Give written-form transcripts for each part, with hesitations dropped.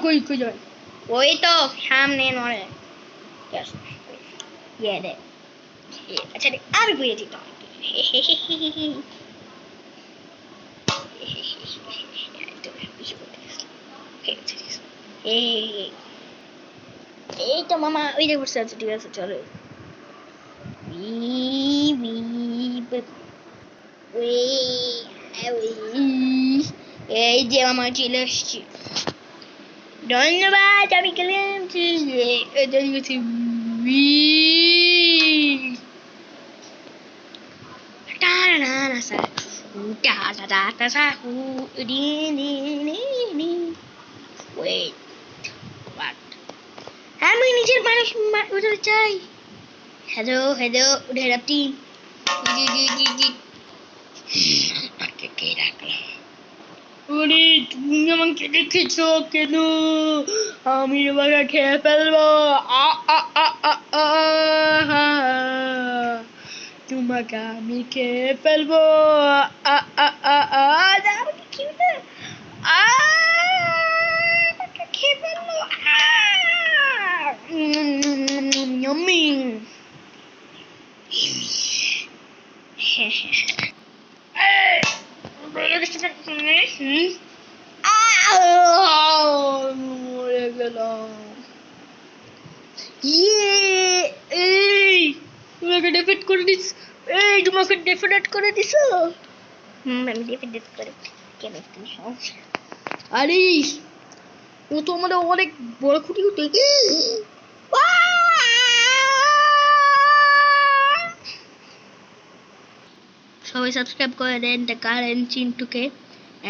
কই যাবেন? ওই তো সামনে নড়ে। ইয়ে দে। আচ্ছা আর গুয়ে দিত। এই তো মামা ওই যে বসে আছে, ঠিক আছে চলো। এই যে মামা চলে এসছি, ধন্যবাদ আমি গেলাম। আমি নিজের মানুষ উঠে চাই। হ্যালো হ্যালো উঠে রাখছি। আমাকে কে রাখলো? ওরে তুমি আমাকে রেখেছো কেন? আমি তোমাকে খেয়ে ফেলবো। তোমাকে আমি খেয়ে ফেলবো। আমাকে খেয়ে ফেলবো। Yummy. মরে গেলাম। তোমাকে ডেফিট করে দিস। তোমাকে ডেফিনেট করে দিস। আমি ডেফিনেট করে কেন তুমি সমস্যা? আরে ও তো আমাদের অনেক বড় ক্ষতি হতো। সবাই সাবস্ক্রাইব করে দেন দ্য কারেন্ট চিন্টুকে,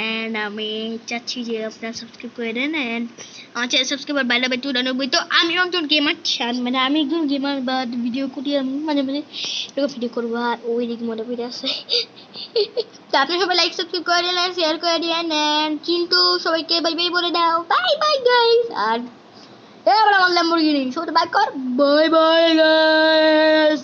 এন্ড আমি চাচ্ছি যে আপনারা সাবস্ক্রাইব করে দেন। এন্ড আমার চ্যানেল সাবস্ক্রাইবার বাড়াবে 92। তো আমি একজন গেমার চান, মানে আমি একজন গেমার বা ভিডিও করি, আমি মাঝে মাঝে এরকম ভিডিও করবো। আর ওই দিকে মনে পড়ে আসে। তো আপনি সবাই লাইক সাবস্ক্রাইব করে দেন, শেয়ার করে দেন। এন্ড চিন্টু সবাইকে বাই বাই বলে দাও। Bye bye guys. আর এবার আমার ল্যাম্বরগিনি সবাই বাই কর। Bye bye guys.